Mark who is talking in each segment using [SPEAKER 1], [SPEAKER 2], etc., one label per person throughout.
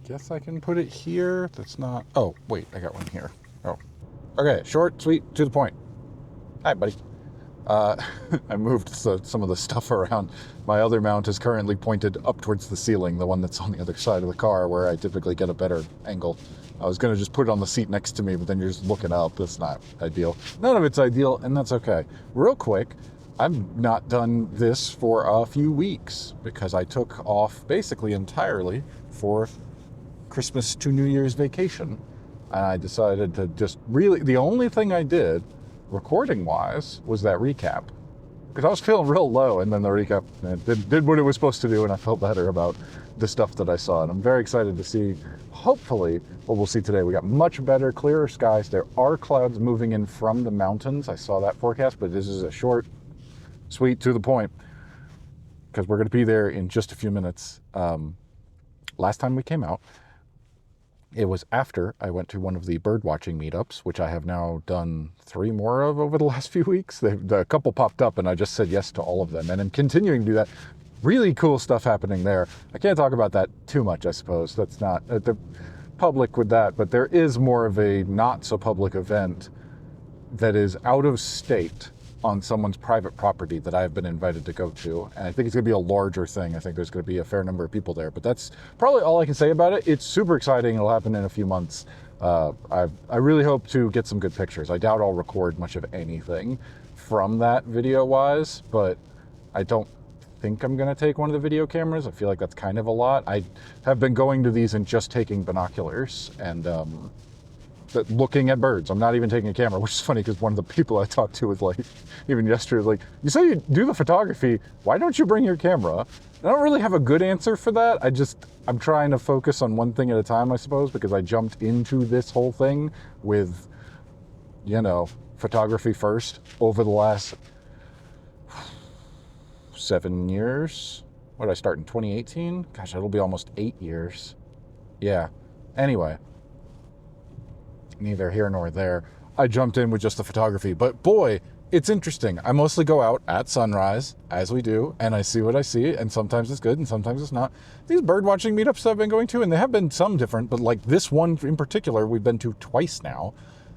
[SPEAKER 1] guess I can put it here. That's not... Oh, wait, I got one here. Oh. Okay, short, sweet, to the point. Hi, buddy. I moved some of the stuff around. My other mount is currently pointed up towards the ceiling, the one that's on the other side of the car where I typically get a better angle. I was going to just put it on the seat next to me, but then you're just looking up. That's not ideal. None of it's ideal, and that's okay. Real quick, I've not done this for a few weeks because I took off basically entirely for Christmas to New Year's vacation. And I decided to just really, the only thing I did recording wise was that recap, because I was feeling real low, and then the recap did what it was supposed to do, and I felt better about the stuff that I saw. And I'm very excited to see, hopefully, what we'll see today. We got much better, clearer skies. There are clouds moving in from the mountains. I saw that forecast, but this is a short, sweet, to the point, because we're going to be there in just a few minutes. Last time we came out, it was after I went to one of the birdwatching meetups, which I have now done 3 more of over the last few weeks. A couple popped up, and I just said yes to all of them. And I'm continuing to do that. Really cool stuff happening there. I can't talk about that too much, I suppose. That's not the public with that, but there is more of a not-so-public event that is out of state on someone's private property that I've been invited to go to. And I think it's gonna be a larger thing. I think there's gonna be a fair number of people there, but that's probably all I can say about it. It's super exciting. It'll happen in a few months. I really hope to get some good pictures. I doubt I'll record much of anything from that video-wise, but I don't think I'm gonna take one of the video cameras. I feel like that's kind of a lot. I have been going to these and just taking binoculars and looking at birds. I'm not even taking a camera, which is funny because one of the people I talked to was like, even yesterday, was like, you say you do the photography, why don't you bring your camera? And I don't really have a good answer for that. I'm trying to focus on one thing at a time, I suppose, because I jumped into this whole thing with, photography first over the last 7 years. What did I start in 2018? Gosh, it'll be almost 8 years. Yeah. Anyway, neither here nor there. I jumped in with just the photography, but boy, it's interesting. I mostly go out at sunrise, as we do, and I see what I see, and sometimes it's good and sometimes it's not. These bird watching meetups I've been going to, and they have been some different, but like this one in particular, we've been to twice now,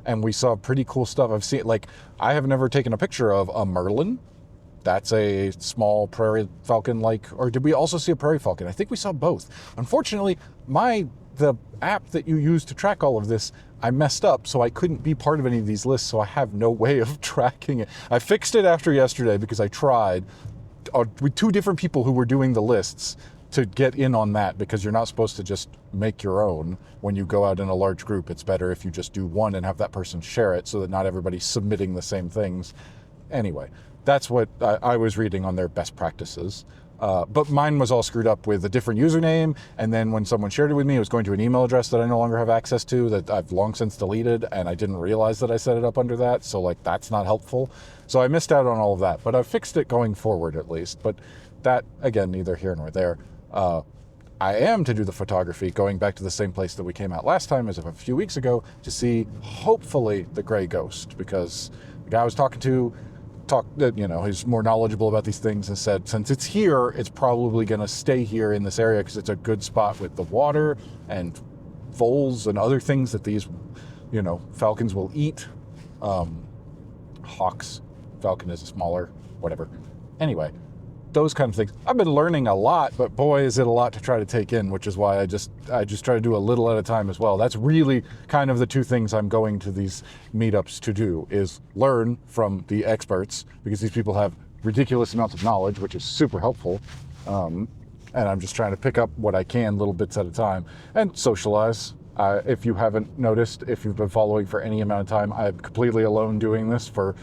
[SPEAKER 1] and we saw pretty cool stuff. I've seen, like, I have never taken a picture of a merlin. That's a small prairie falcon, or did we also see a prairie falcon? I think we saw both. Unfortunately, the app that you use to track all of this, I messed up, so I couldn't be part of any of these lists, so I have no way of tracking it. I fixed it after yesterday because I tried with 2 different people who were doing the lists to get in on that, because you're not supposed to just make your own when you go out in a large group. It's better if you just do one and have that person share it so that not everybody's submitting the same things. Anyway, that's what I was reading on their best practices. But mine was all screwed up with a different username, and then when someone shared it with me, it was going to an email address that I no longer have access to, that I've long since deleted, and I didn't realize that I set it up under that, so that's not helpful. So I missed out on all of that, but I fixed it going forward at least. But that, again, neither here nor there. I am to do the photography, going back to the same place that we came out last time as of a few weeks ago, to see, hopefully, the gray ghost, because the guy I was talking to he's more knowledgeable about these things and said, since it's here, it's probably going to stay here in this area because it's a good spot with the water and voles and other things that these, falcons will eat. Hawks. Falcon is smaller, whatever. Anyway, those kind of things. I've been learning a lot, but boy, is it a lot to try to take in, which is why I just try to do a little at a time as well. That's really kind of the 2 things I'm going to these meetups to do, is learn from the experts, because these people have ridiculous amounts of knowledge, which is super helpful. And I'm just trying to pick up what I can, little bits at a time, and socialize. If you haven't noticed, if you've been following for any amount of time, I'm completely alone doing this for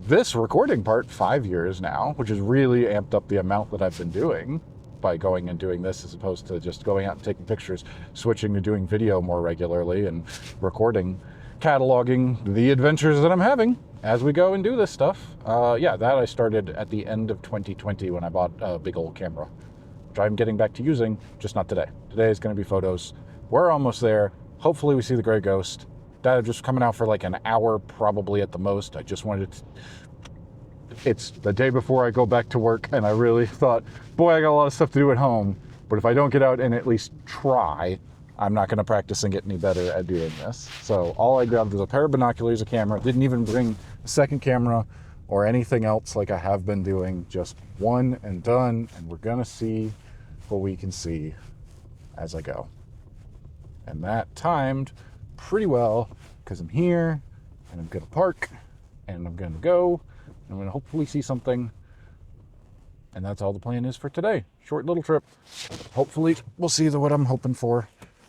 [SPEAKER 1] this recording part 5 years now, which has really amped up the amount that I've been doing by going and doing this, as opposed to just going out and taking pictures, switching to doing video more regularly and recording, cataloging the adventures that I'm having as we go and do this stuff. That I started at the end of 2020 when I bought a big old camera, which I'm getting back to using, just not today. Today is going to be photos. We're almost there. Hopefully we see the gray ghost. That just coming out for like an hour, probably at the most. I just wanted to... It's the day before I go back to work, and I really thought, boy, I got a lot of stuff to do at home, But if I don't get out and at least try, I'm not going to practice and get any better at doing this. So all I grabbed was a pair of binoculars, a camera. Didn't even bring a second camera or anything else like I have been doing. Just one and done. And we're going to see what we can see as I go. And that timed pretty well because I'm here and I'm going to park and I'm going to go. I'm going to hopefully see something. And that's all the plan is for today. Short little trip. Hopefully we'll see what I'm hoping for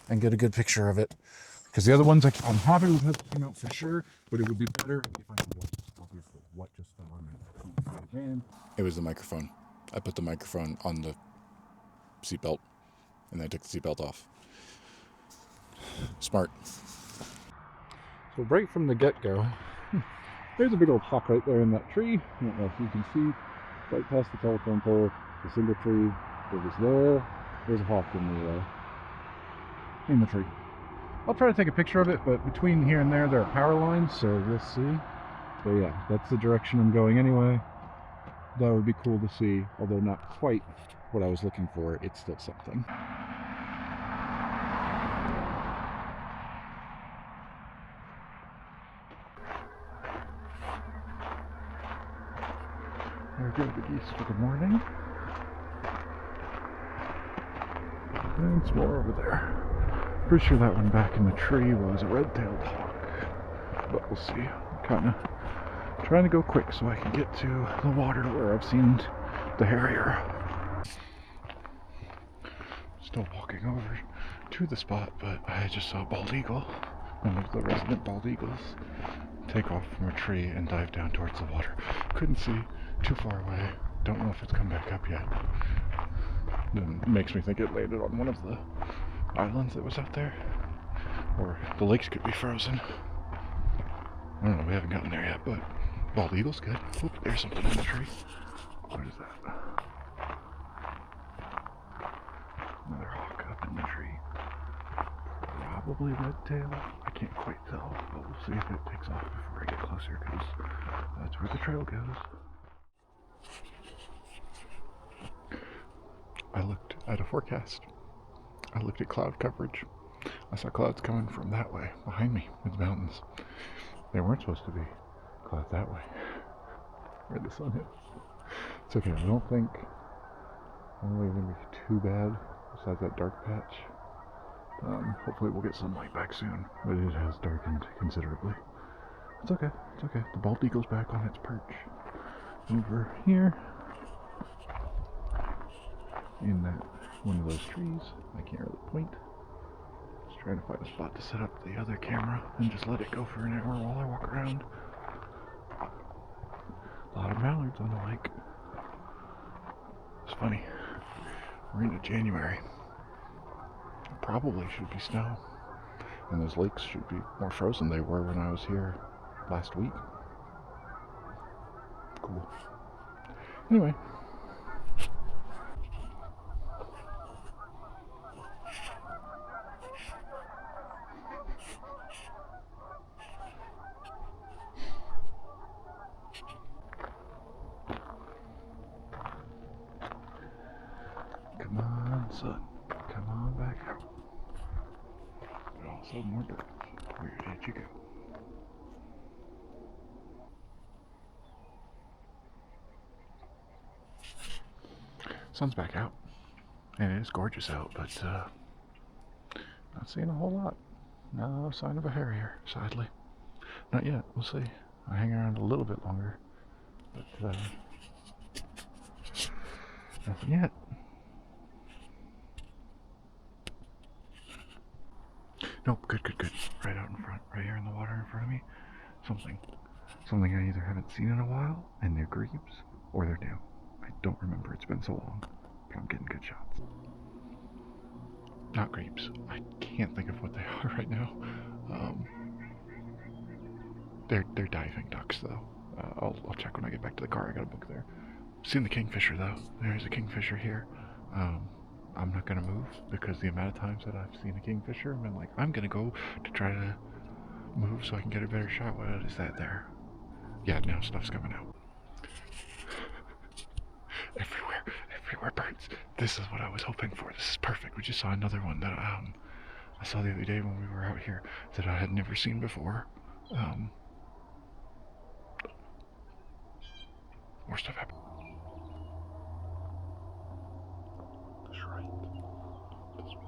[SPEAKER 1] and get a good picture of it. Because the other ones, I'm happy with how it came out for sure, but it would be better if I could what just fell on my hand. It was the microphone. I put the microphone on the seatbelt and then I took the seatbelt off. Smart. So right from the get-go, there's a big old hawk right there in that tree. I don't know if you can see. Right past the telephone pole, the single tree that was there. There's a hawk in the tree. I'll try to take a picture of it, but between here and there are power lines, so we'll see. But yeah, that's the direction I'm going anyway. That would be cool to see, although not quite what I was looking for. It's still something. There go the geese for the morning. And some more over there. Pretty sure that one back in the tree was a red-tailed hawk. But we'll see. I'm kind of trying to go quick so I can get to the water where I've seen the harrier. Still walking over to the spot, but I just saw a bald eagle. One of the resident bald eagles take off from a tree and dive down towards the water. Couldn't see too far away. Don't know if it's come back up yet. Then makes me think it landed on one of the islands that was out there. Or the lakes could be frozen. I don't know, we haven't gotten there yet, but bald eagle's good. Oop, there's something in the tree. What is that? Another hawk up in the tree. Probably red-tail. I can't quite tell, but we'll see if it takes off before I get closer, because that's where the trail goes. I looked at a forecast. I looked at cloud coverage. I saw clouds coming from that way, behind me, in the mountains. They weren't supposed to be clouds that way, where the sun is. It's okay, I don't think only going to be too bad, besides that dark patch. Hopefully we'll get sunlight back soon, but it has darkened considerably. It's okay, it's okay. The bald eagle's back on its perch. Over here, in that one of those trees. I can't really point. Just trying to find a spot to set up the other camera and just let it go for an hour while I walk around. A lot of mallards on the lake. It's funny. We're into January. It probably should be snow. And those lakes should be more frozen than they were when I was here last week. Cool. Anyway. Come on, son. Come on back out. But also more birds. Where did you go? Sun's back out. And it is gorgeous out, but not seeing a whole lot. No sign of a harrier, sadly. Not yet. We'll see. I'll hang around a little bit longer. But nothing yet. Nope, good. Right out in front, right here in the water in front of me. Something I either haven't seen in a while, and they're grebes, or they're new. I don't remember, it's been so long, but I'm getting good shots. Not grebes. I can't think of what they are right now. They're diving ducks, though. I'll check when I get back to the car. I got a book there. Seen the kingfisher, though. There's a kingfisher here. I'm not gonna move because the amount of times that I've seen a kingfisher, I've been like, I'm gonna go to try to move so I can get a better shot. What is that there? Yeah, now stuff's coming out. Everywhere birds. This is what I was hoping for. This is perfect. We just saw another one that I saw the other day when we were out here that I had never seen before. More stuff happened. That's right. This one.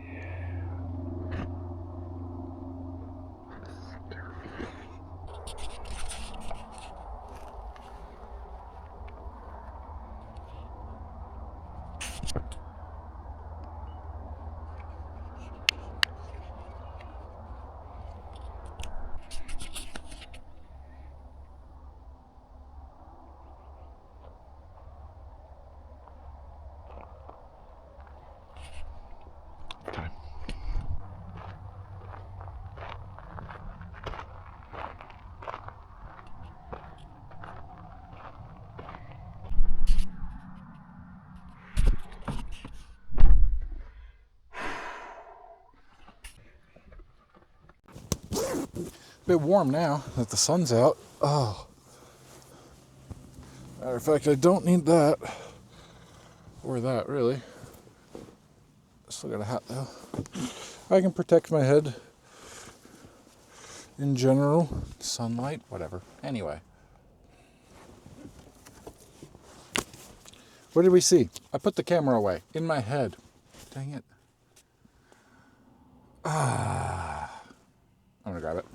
[SPEAKER 1] Yeah. Time. Bit warm now that the sun's out. Oh. Matter of fact, I don't need that. Or that, really. Still got a hat, though. I can protect my head. In general. Sunlight, whatever. Anyway. What did we see? I put the camera away. In my head. Dang it. I'm gonna grab it.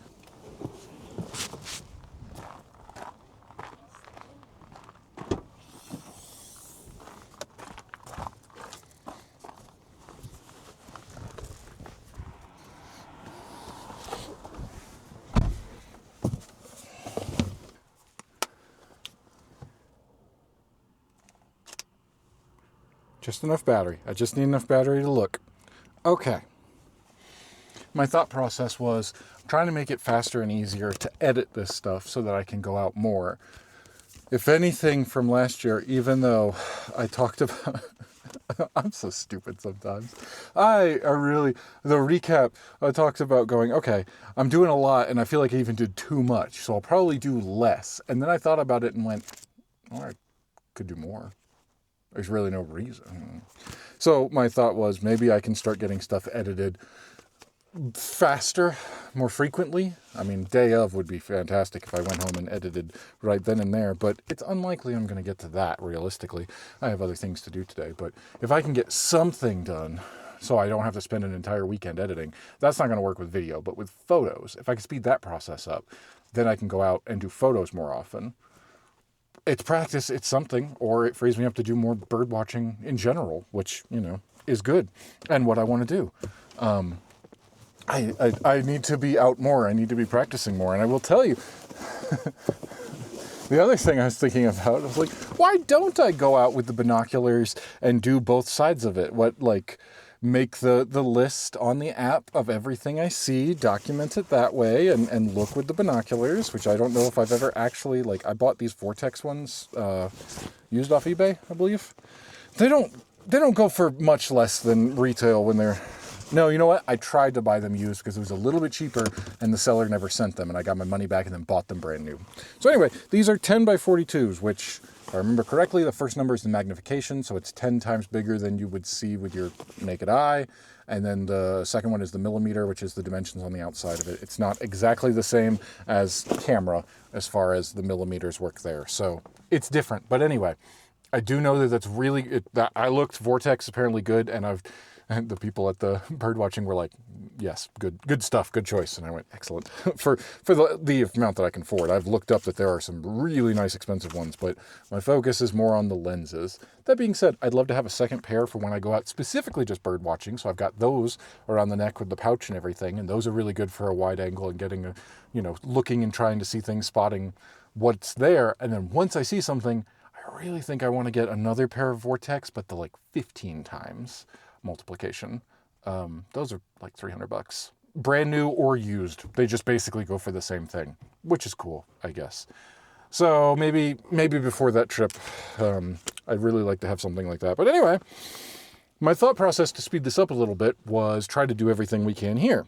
[SPEAKER 1] Just enough battery. I just need enough battery to look. Okay. My thought process was I'm trying to make it faster and easier to edit this stuff so that I can go out more. If anything from last year, even though I talked about... I'm so stupid sometimes. The recap, I talked about going, okay, I'm doing a lot and I feel like I even did too much, so I'll probably do less. And then I thought about it and went, well, I could do more. There's really no reason. So my thought was maybe I can start getting stuff edited faster, more frequently. I mean, day of would be fantastic if I went home and edited right then and there, but it's unlikely I'm going to get to that realistically. I have other things to do today, but if I can get something done so I don't have to spend an entire weekend editing, that's not going to work with video, but with photos, if I can speed that process up, then I can go out and do photos more often. It's practice, it's something, or it frees me up to do more bird watching in general, which, is good and what I want to do. I need to be out more. I need to be practicing more. And I will tell you, the other thing I was thinking about was like, why don't I go out with the binoculars and do both sides of it? Make the list on the app of everything I see, document it that way, and look with the binoculars, which I don't know if I've ever actually, I bought these Vortex ones, used off eBay, I believe. They don't go for much less than retail when they're... No, you know what? I tried to buy them used because it was a little bit cheaper and the seller never sent them and I got my money back and then bought them brand new. So anyway, these are 10 by 42s, which, if I remember correctly, the first number is the magnification, so it's 10 times bigger than you would see with your naked eye. And then the second one is the millimeter, which is the dimensions on the outside of it. It's not exactly the same as camera as far as the millimeters work there. So it's different. But anyway, I do know that that's really... I looked Vortex apparently good, and the people at the bird watching were like, yes, good stuff, good choice. And I went, excellent. for the amount that I can afford. I've looked up that there are some really nice expensive ones, but my focus is more on the lenses. That being said, I'd love to have a second pair for when I go out specifically just bird watching. So I've got those around the neck with the pouch and everything. And those are really good for a wide angle and getting looking and trying to see things, spotting what's there. And then once I see something, I really think I want to get another pair of Vortex, but the 15 times multiplication. Those are like $300, brand new or used. They just basically go for the same thing, which is cool, I guess. So maybe before that trip, I'd really like to have something like that. But anyway, my thought process to speed this up a little bit was try to do everything we can here.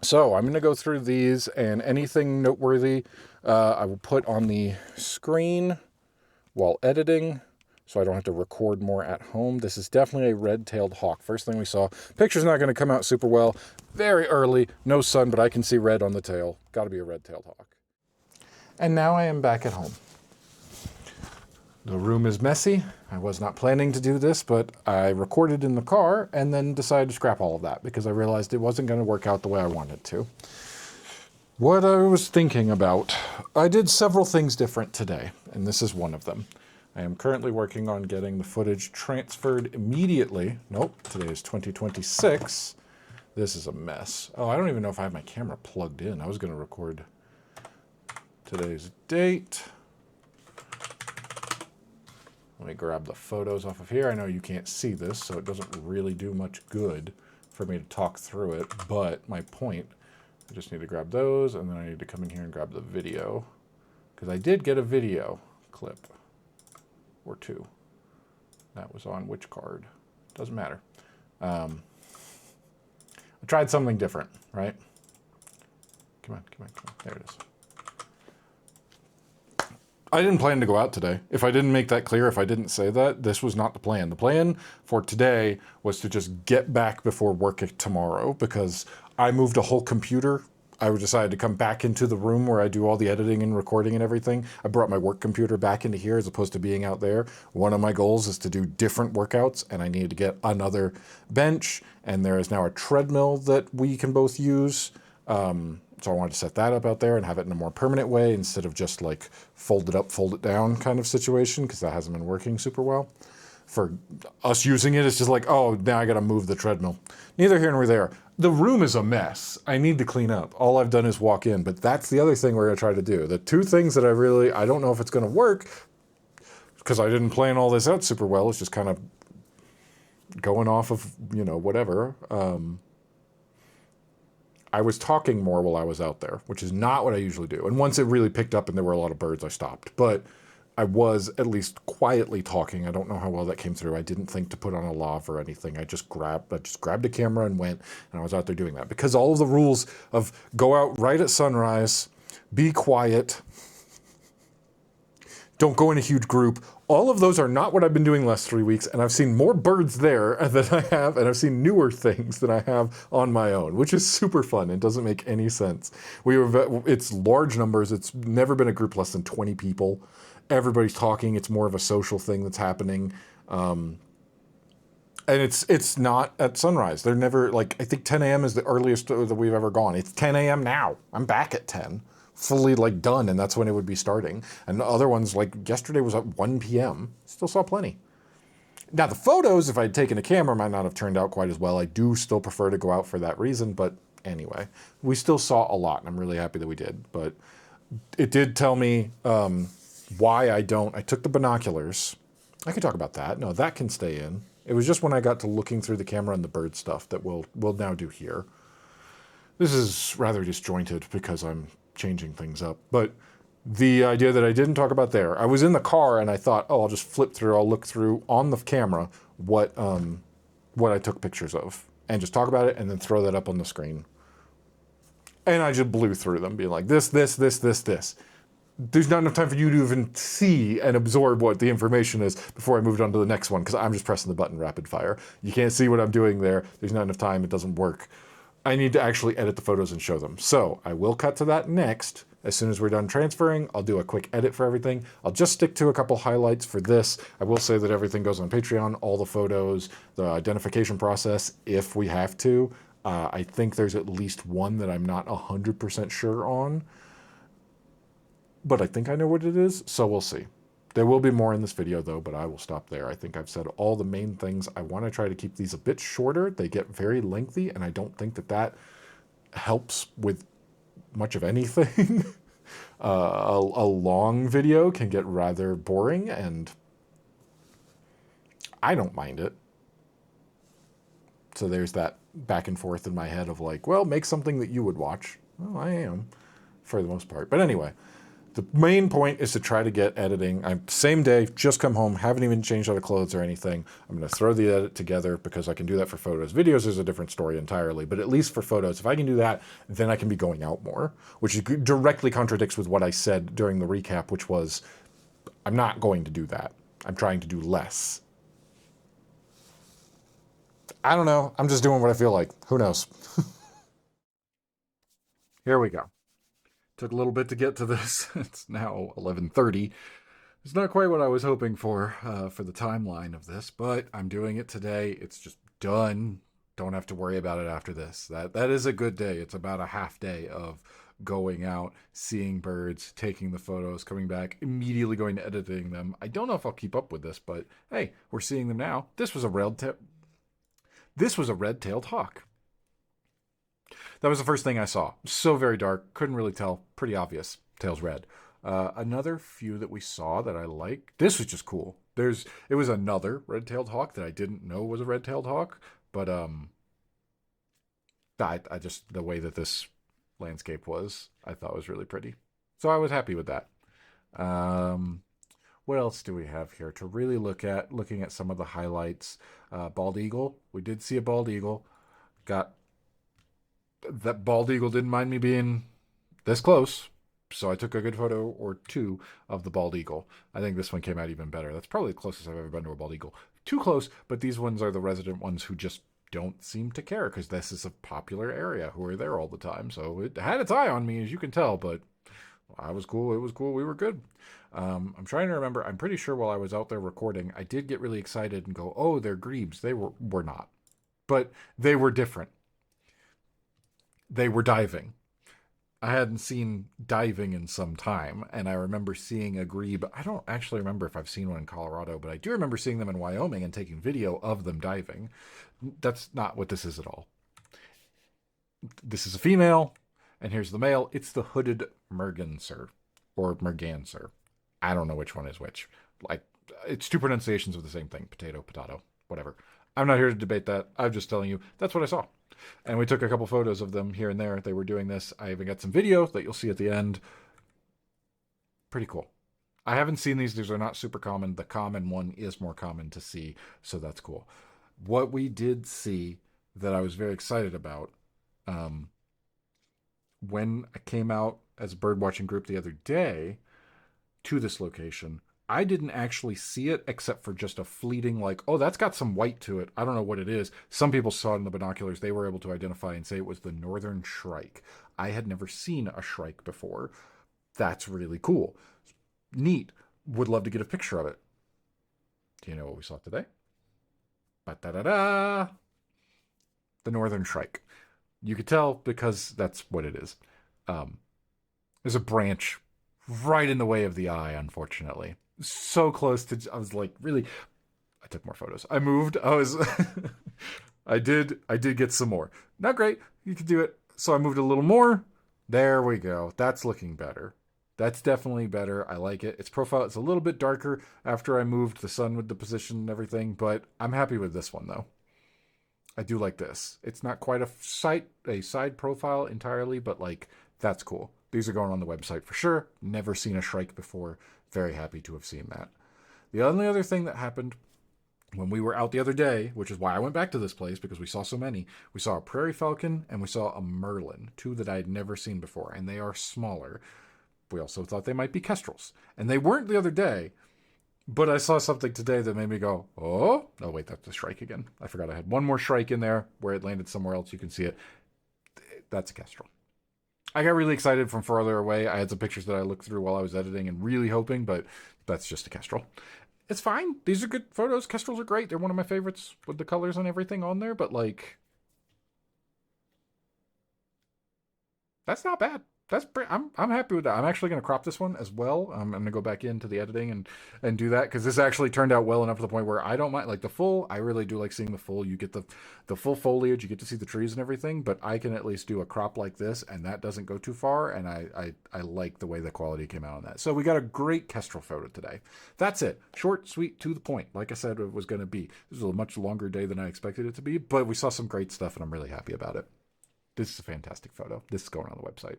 [SPEAKER 1] So I'm going to go through these, and anything noteworthy I will put on the screen while editing so I don't have to record more at home. This is definitely a red-tailed hawk. First thing we saw. Picture's not going to come out super well. Very early, no sun, but I can see red on the tail. Got to be a red-tailed hawk. And now I am back at home. The room is messy. I was not planning to do this, but I recorded in the car and then decided to scrap all of that because I realized it wasn't going to work out the way I wanted to. What I was thinking about, I did several things different today, and this is one of them. I am currently working on getting the footage transferred immediately. Nope, today is 2026. This is a mess. Oh, I don't even know if I have my camera plugged in. I was going to record today's date. Let me grab the photos off of here. I know you can't see this, so it doesn't really do much good for me to talk through it, but my point, I just need to grab those, and then I need to come in here and grab the video, because I did get a video clip, or two. That was on which card? Doesn't matter. I tried something different, right? Come on, come on, come on. There it is. I didn't plan to go out today. If I didn't make that clear, if I didn't say that, this was not the plan. The plan for today was to just get back before work tomorrow because I moved a whole computer. I decided to come back into the room where I do all the editing and recording and everything. I brought my work computer back into here as opposed to being out there. One of my goals is to do different workouts, and I needed to get another bench, and there is now a treadmill that we can both use. So I wanted to set that up out there and have it in a more permanent way instead of just like fold it up, fold it down kind of situation, because that hasn't been working super well. For us using it, it's just like, oh, now I got to move the treadmill. Neither here nor there. The room is a mess. I need to clean up. All I've done is walk in, but that's the other thing we're going to try to do. The two things that I don't know if it's going to work because I didn't plan all this out super well. It's just kind of going off of, whatever. I was talking more while I was out there, which is not what I usually do. And once it really picked up and there were a lot of birds, I stopped. But I was at least quietly talking. I don't know how well that came through. I didn't think to put on a lav or anything. I just grabbed a camera and went, and I was out there doing that. Because all of the rules of go out right at sunrise, be quiet, don't go in a huge group, all of those are not what I've been doing the last 3 weeks, and I've seen more birds there than I have, and I've seen newer things than I have on my own, which is super fun. It doesn't make any sense. It's large numbers. It's never been a group less than 20 people. Everybody's talking. It's more of a social thing that's happening. And it's not at sunrise. They're never, I think 10 a.m. is the earliest that we've ever gone. It's 10 a.m. now. I'm back at 10. Fully done, and that's when it would be starting. And the other ones, yesterday was at 1 p.m. Still saw plenty. Now the photos, if I'd taken a camera, might not have turned out quite as well. I do still prefer to go out for that reason, but anyway, we still saw a lot, and I'm really happy that we did. But it did tell me why I took the binoculars. I can talk about that. No, that can stay in. It was just when I got to looking through the camera and the bird stuff that we'll now do here. This is rather disjointed because I'm changing things up, but the idea that I didn't talk about there, I was in the car and I thought, oh, I'll just flip through, I'll look through on the camera what I took pictures of and just talk about it and then throw that up on the screen. And I just blew through them being like this. There's not enough time for you to even see and absorb what the information is before I moved on to the next one because I'm just pressing the button rapid fire. You can't see what I'm doing there. There's not enough time. It doesn't work. I need to actually edit the photos and show them. So I will cut to that next. As soon as we're done transferring, I'll do a quick edit for everything. I'll just stick to a couple highlights for this. I will say that everything goes on Patreon, all the photos, the identification process, if we have to. I think there's at least one that I'm not 100% sure on, but I think I know what it is, so we'll see. There will be more in this video though, but I will stop there. I think I've said all the main things. I want to try to keep these a bit shorter. They get very lengthy, and I don't think that helps with much of anything. A long video can get rather boring, and I don't mind it. So there's that back and forth in my head of well, make something that you would watch. Well, I am, for the most part. But anyway, the main point is to try to get editing. Same day, just come home, haven't even changed out of clothes or anything. I'm going to throw the edit together because I can do that for photos. Videos is a different story entirely, but at least for photos, if I can do that, then I can be going out more, which directly contradicts with what I said during the recap, which was I'm not going to do that. I'm trying to do less. I don't know. I'm just doing what I feel like. Who knows? Here we go. Took a little bit to get to this. It's now 11:30. It's not quite what I was hoping for the timeline of this, but I'm doing it today. It's just done. Don't have to worry about it after this. That is a good day. It's about a half day of going out, seeing birds, taking the photos, coming back, immediately going to editing them. I don't know if I'll keep up with this, but hey, we're seeing them now. This was a red-tailed hawk. That was the first thing I saw. So very dark, couldn't really tell. Pretty obvious. Tail's red. Another few that we saw that I like. This was just cool. It was another red-tailed hawk that I didn't know was a red-tailed hawk, but I just the way that this landscape was, I thought was really pretty. So I was happy with that. What else do we have here to really look at? Looking at some of the highlights. Bald eagle. We did see a bald eagle. Got that bald eagle didn't mind me being this close. So I took a good photo or two of the bald eagle. I think this one came out even better. That's probably the closest I've ever been to a bald eagle. Too close, but these ones are the resident ones who just don't seem to care because this is a popular area who are there all the time. So it had its eye on me, as you can tell, but I was cool. It was cool. We were good. I'm trying to remember. I'm pretty sure while I was out there recording, I did get really excited and go, oh, they're grebes. They were not. But they were different. They were diving. I hadn't seen diving in some time, and I remember seeing a grebe. I don't actually remember if I've seen one in Colorado, but I do remember seeing them in Wyoming and taking video of them diving. That's not what this is at all. This is a female, and here's the male. It's the hooded merganser, or merganser. I don't know which one is which. Like, it's two pronunciations of the same thing. Potato, potato, whatever. I'm not here to debate that. I'm just telling you that's what I saw. And we took a couple photos of them here and there. They were doing this. I even got some video that you'll see at the end. Pretty cool. I haven't seen these. These are not super common. The common one is more common to see, so that's cool. What we did see that I was very excited about, when I came out as a birdwatching group the other day to this location, I didn't actually see it except for just a fleeting, like, oh, that's got some white to it. I don't know what it is. Some people saw it in the binoculars. They were able to identify and say it was the northern shrike. I had never seen a shrike before. That's really cool. Neat. Would love to get a picture of it. Do you know what we saw today? Ba-da-da-da! The northern shrike. You could tell because that's what it is. There's a branch right in the way of the eye, unfortunately. So close to, I was like, really, I took more photos. I moved. I did get some more. Not great. You could do it. So I moved a little more. There we go. That's looking better. That's definitely better. I like it. Its profile, it's a little bit darker after I moved the sun with the position and everything, but I'm happy with this one though. I do like this. It's not quite a side profile entirely, but like, that's cool. These are going on the website for sure. Never seen a shrike before. Very happy to have seen that. The only other thing that happened when we were out the other day, which is why I went back to this place because we saw so many, we saw a prairie falcon and we saw a merlin, two that I had never seen before, and they are smaller. We also thought they might be kestrels, and they weren't the other day, but I saw something today that made me go, oh wait, that's a shrike again. I forgot I had one more shrike in there where it landed somewhere else. You can see it. That's a kestrel. I got really excited from farther away. I had some pictures that I looked through while I was editing and really hoping, but that's just a kestrel. It's fine. These are good photos. Kestrels are great. They're one of my favorites with the colors and everything on there, but like, that's not bad. I'm happy with that. I'm actually going to crop this one as well. I'm going to go back into the editing and do that because this actually turned out well enough to the point where I don't mind like the full. I really do like seeing the full. You get the full foliage. You get to see the trees and everything. But I can at least do a crop like this, and that doesn't go too far. And I like the way the quality came out on that. So we got a great kestrel photo today. That's it. Short, sweet, to the point. Like I said, it was going to be. This was a much longer day than I expected it to be. But we saw some great stuff, and I'm really happy about it. This is a fantastic photo. This is going on the website.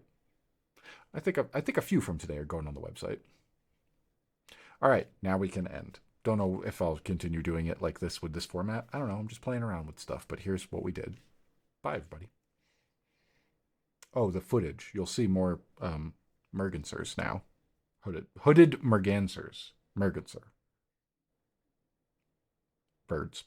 [SPEAKER 1] I think a few from today are going on the website. All right, now we can end. Don't know if I'll continue doing it like this with this format. I don't know. I'm just playing around with stuff, but here's what we did. Bye, everybody. Oh, the footage. You'll see more mergansers now. Hooded mergansers. Merganser. birds.